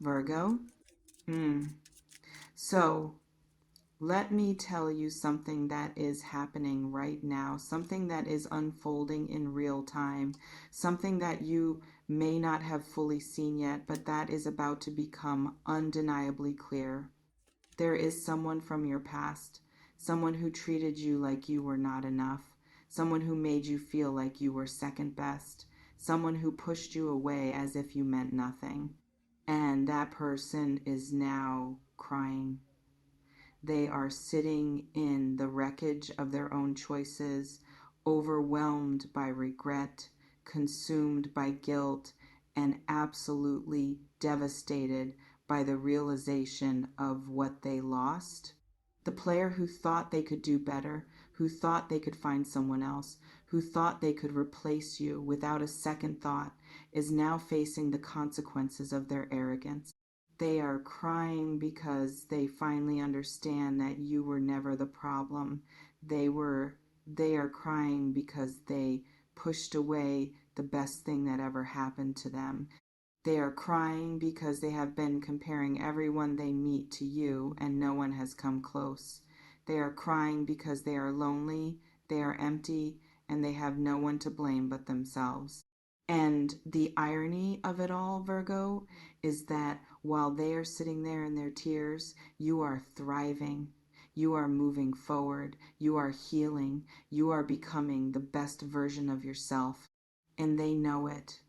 Virgo. Hmm. So let me tell you something that is happening right now, something that is unfolding in real time, something that you may not have fully seen yet, but that is about to become undeniably clear. There is someone from your past, someone who treated you like you were not enough, someone who made you feel like you were second best, someone who pushed you away as if you meant nothing. And that person is now crying. They are sitting in the wreckage of their own choices, overwhelmed by regret, consumed by guilt, and absolutely devastated by the realization of what they lost. The player who thought they could do better, who thought they could find someone else, who thought they could replace you without a second thought, is now facing the consequences of their arrogance. They are crying because they finally understand that you were never the problem. They were they are crying because they pushed away the best thing that ever happened to them. They are crying because they have been comparing everyone they meet to you and no one has come close. They are crying because they are lonely, they are empty, and they have no one to blame but themselves. And the irony of it all, Virgo, is that while they are sitting there in their tears, you are thriving. You are moving forward. You are healing. You are becoming the best version of yourself. And they know it.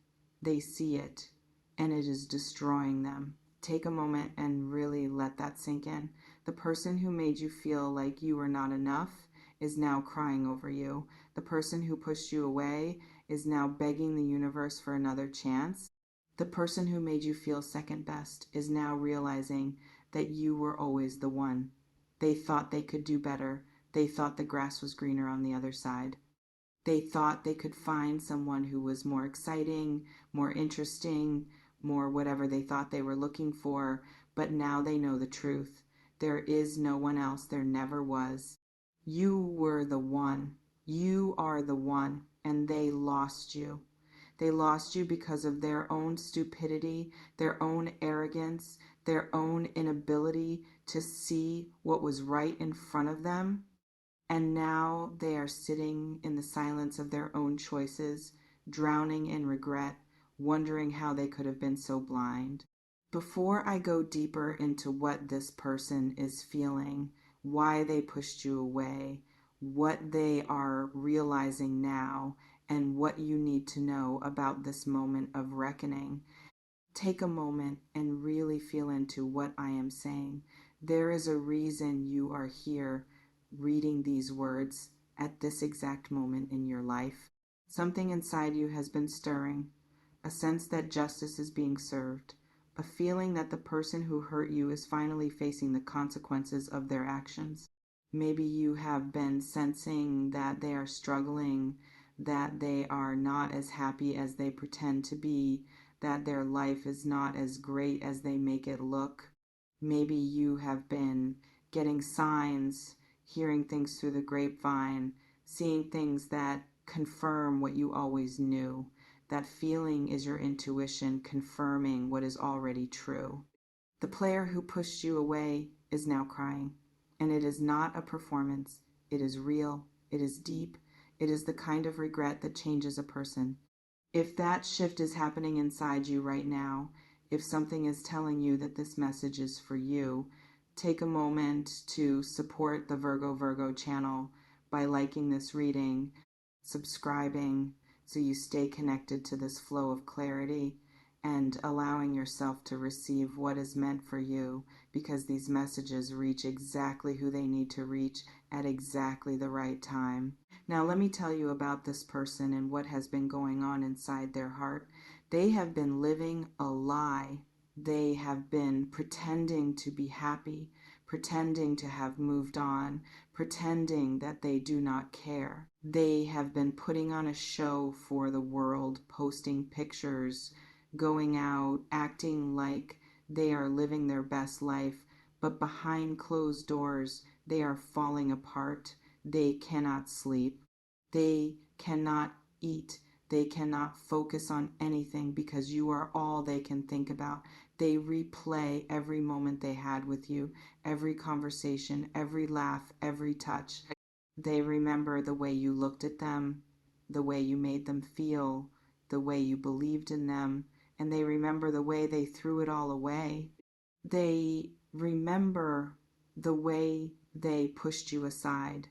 They see it. And it is destroying them. Take a moment and really let that sink in. The person who made you feel like you were not enough is now crying over you. The person who pushed you away is now begging the universe for another chance. The person who made you feel second best is now realizing that you were always the one. They thought they could do better. They thought the grass was greener on the other side. They thought they could find someone who was more exciting, more interesting, more whatever they thought they were looking for, but now they know the truth. There is no one else. There never was. You were the one. You are the one, and they lost you. They lost you because of their own stupidity, their own arrogance, their own inability to see what was right in front of them. And now they are sitting in the silence of their own choices, drowning in regret, wondering how they could have been so blind. Before I go deeper into what this person is feeling, why they pushed you away, what they are realizing now, and what you need to know about this moment of reckoning, take a moment and really feel into what I am saying. There is a reason you are here reading these words at this exact moment in your life. Something inside you has been stirring, a sense that justice is being served, a feeling that the person who hurt you is finally facing the consequences of their actions. Maybe you have been sensing that they are struggling, that they are not as happy as they pretend to be, that their life is not as great as they make it look. Maybe you have been getting signs, hearing things through the grapevine, seeing things that confirm what you always knew. That feeling is your intuition confirming what is already true. The player who pushed you away is now crying, and it is not a performance. It is real. It is deep. It is the kind of regret that changes a person. If that shift is happening inside you right now, if something is telling you that this message is for you, take a moment to support the Virgo channel by liking this reading, subscribing so you stay connected to this flow of clarity, and allowing yourself to receive what is meant for you, because these messages reach exactly who they need to reach at exactly the right time. Now, let me tell you about this person and what has been going on inside their heart. They have been living a lie. They have been pretending to be happy, pretending to have moved on, pretending that they do not care. They have been putting on a show for the world, posting pictures, going out, acting like they are living their best life, but behind closed doors, they are falling apart. They cannot sleep. They cannot eat. They cannot focus on anything because you are all they can think about. They replay every moment they had with you, every conversation, every laugh, every touch. They remember the way you looked at them, the way you made them feel, the way you believed in them, and they remember the way they threw it all away. They remember the way they pushed you aside,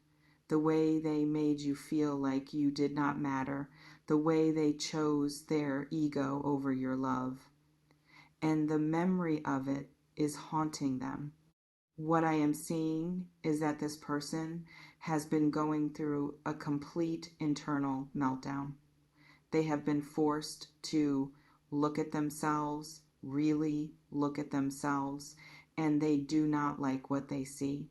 the way they made you feel like you did not matter, the way they chose their ego over your love. And the memory of it is haunting them. What I am seeing is that this person has been going through a complete internal meltdown. They have been forced to look at themselves, really look at themselves, and they do not like what they see.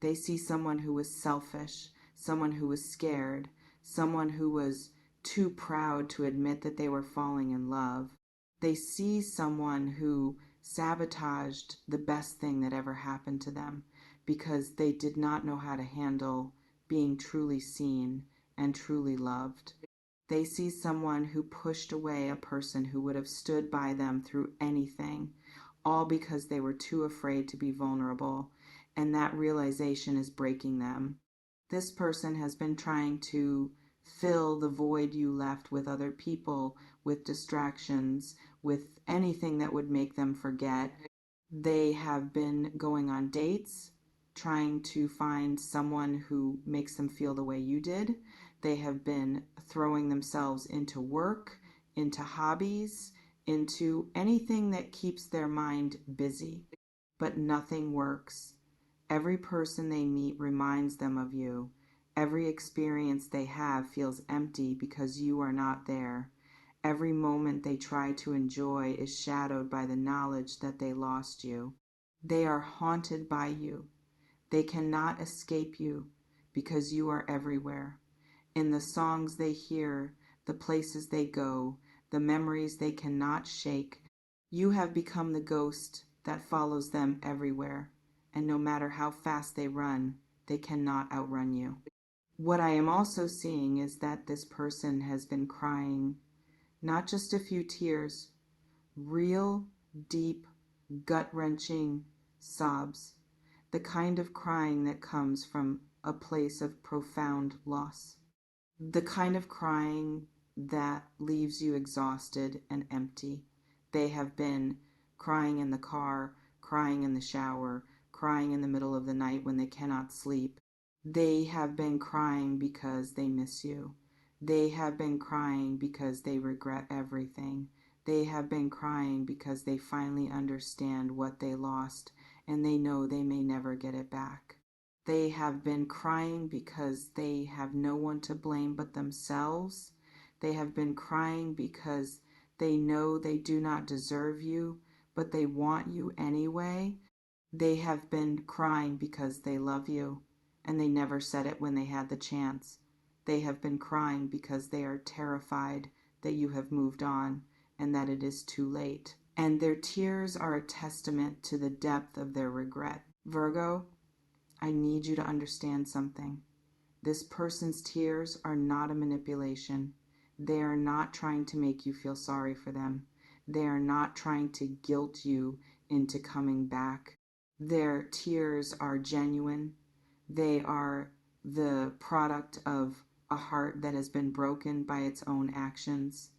They see someone who was selfish, someone who was scared, someone who was too proud to admit that they were falling in love. They see someone who sabotaged the best thing that ever happened to them because they did not know how to handle being truly seen and truly loved. They see someone who pushed away a person who would have stood by them through anything, all because they were too afraid to be vulnerable, and that realization is breaking them. This person has been trying to fill the void you left with other people, with distractions, with anything that would make them forget. They have been going on dates, trying to find someone who makes them feel the way you did. They have been throwing themselves into work, into hobbies, into anything that keeps their mind busy. But nothing works. Every person they meet reminds them of you. Every experience they have feels empty because you are not there. Every moment they try to enjoy is shadowed by the knowledge that they lost you. They are haunted by you. They cannot escape you because you are everywhere. In the songs they hear, the places they go, the memories they cannot shake, you have become the ghost that follows them everywhere, and no matter how fast they run, they cannot outrun you. What I am also seeing is that this person has been crying not just a few tears, real, deep, gut-wrenching sobs, the kind of crying that comes from a place of profound loss, the kind of crying that leaves you exhausted and empty. They have been crying in the car, crying in the shower, crying in the middle of the night when they cannot sleep. They have been crying because they miss you. They have been crying because they regret everything. They have been crying because they finally understand what they lost and they know they may never get it back. They have been crying because they have no one to blame but themselves. They have been crying because they know they do not deserve you, but they want you anyway. They have been crying because they love you, and they never said it when they had the chance. They have been crying because they are terrified that you have moved on and that it is too late. And their tears are a testament to the depth of their regret. Virgo, I need you to understand something. This person's tears are not a manipulation. They are not trying to make you feel sorry for them. They are not trying to guilt you into coming back. Their tears are genuine. They are the product of a heart that has been broken by its own actions.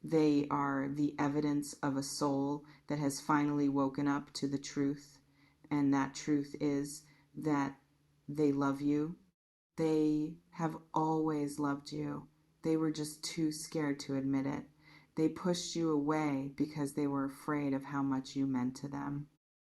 They are the evidence of a soul that has finally woken up to the truth. And that truth is that they love you. They have always loved you. They were just too scared to admit it. They pushed you away because they were afraid of how much you meant to them.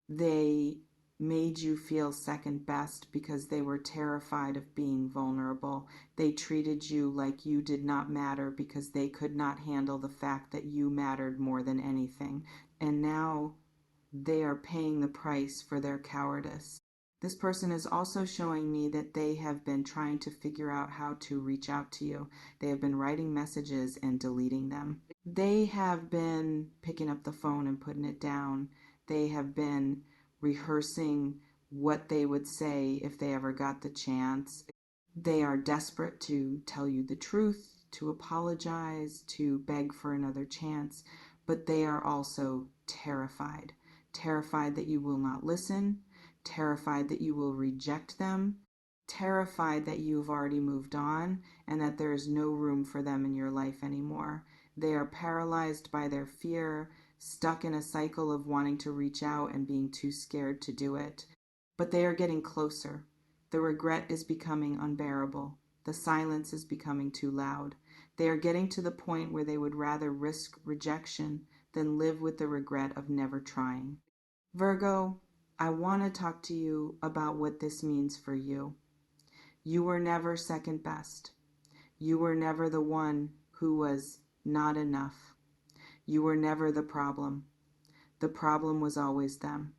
They made you feel second best because they were terrified of being vulnerable. They treated you like you did not matter because they could not handle the fact that you mattered more than anything. And now they are paying the price for their cowardice. This person is also showing me that they have been trying to figure out how to reach out to you. They have been writing messages and deleting them. They have been picking up the phone and putting it down. They have been rehearsing what they would say if they ever got the chance. They are desperate to tell you the truth, to apologize, to beg for another chance, but they are also terrified. Terrified that you will not listen, terrified that you will reject them, terrified that you've already moved on and that there is no room for them in your life anymore. They are paralyzed by their fear, stuck in a cycle of wanting to reach out and being too scared to do it. But they are getting closer. The regret is becoming unbearable. The silence is becoming too loud. They are getting to the point where they would rather risk rejection than live with the regret of never trying. Virgo, I want to talk to you about what this means for you. You were never second best. You were never the one who was not enough. You were never the problem. The problem was always them.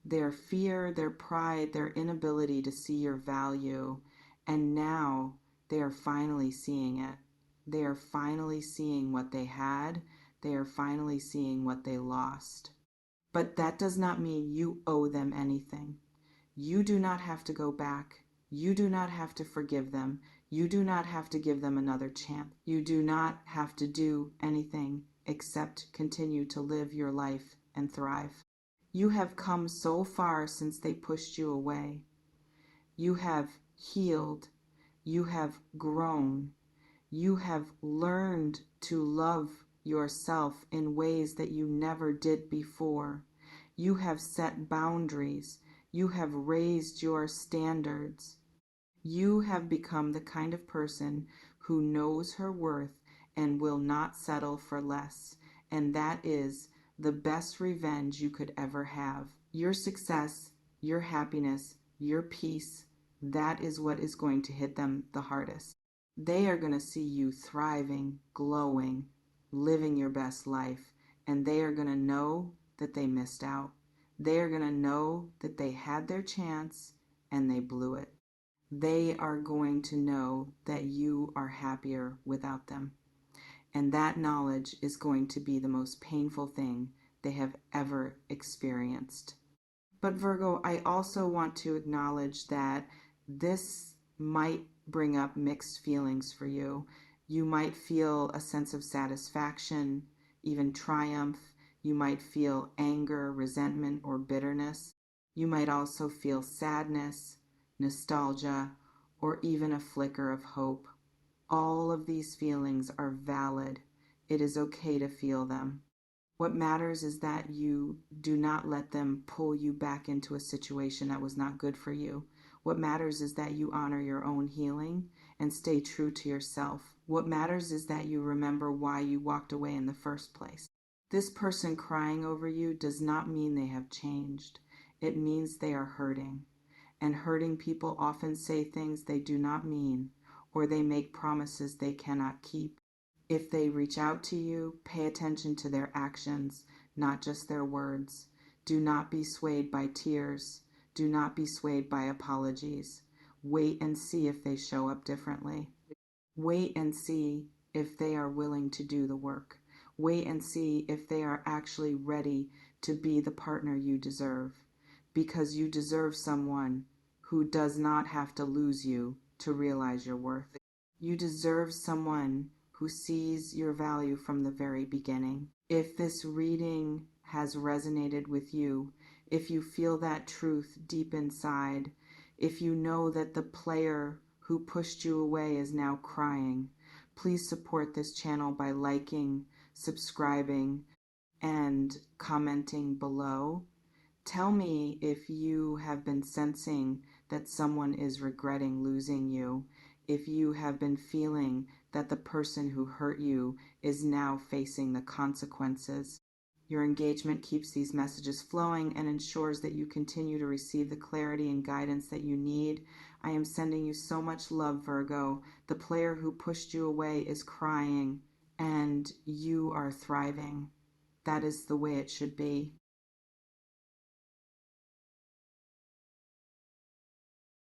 Their fear, their pride, their inability to see your value, and now they are finally seeing it. They are finally seeing what they had. They are finally seeing what they lost. But that does not mean you owe them anything. You do not have to go back. You do not have to forgive them. You do not have to give them another chance. You do not have to do anything except continue to live your life and thrive. You have come so far since they pushed you away. You have healed. You have grown. You have learned to love yourself in ways that you never did before. You have set boundaries. You have raised your standards. You have become the kind of person who knows her worth and will not settle for less. And that is the best revenge you could ever have. Your success, your happiness, your peace, that is what is going to hit them the hardest. They are going to see you thriving, glowing, living your best life, and they are going to know that they missed out. They are going to know that they had their chance and they blew it. They are going to know that you are happier without them. And that knowledge is going to be the most painful thing they have ever experienced. But Virgo, I also want to acknowledge that this might bring up mixed feelings for you. You might feel a sense of satisfaction, even triumph. You might feel anger, resentment, or bitterness. You might also feel sadness, nostalgia, or even a flicker of hope. All of these feelings are valid. It is okay to feel them. What matters is that you do not let them pull you back into a situation that was not good for you. What matters is that you honor your own healing and stay true to yourself. What matters is that you remember why you walked away in the first place. This person crying over you does not mean they have changed. It means they are hurting. And hurting people often say things they do not mean, or they make promises they cannot keep. If they reach out to you, pay attention to their actions, not just their words. Do not be swayed by tears. Do not be swayed by apologies. Wait and see if they show up differently. Wait and see if they are willing to do the work. Wait and see if they are actually ready to be the partner you deserve. Because you deserve someone who does not have to lose you to realize your worth. You deserve someone who sees your value from the very beginning. If this reading has resonated with you, if you feel that truth deep inside, if you know that the player who pushed you away is now crying, please support this channel by liking, subscribing, and commenting below. Tell me if you have been sensing that someone is regretting losing you, if you have been feeling that the person who hurt you is now facing the consequences. Your engagement keeps these messages flowing and ensures that you continue to receive the clarity and guidance that you need. I am sending you so much love, Virgo. The player who pushed you away is crying, and you are thriving. That is the way it should be.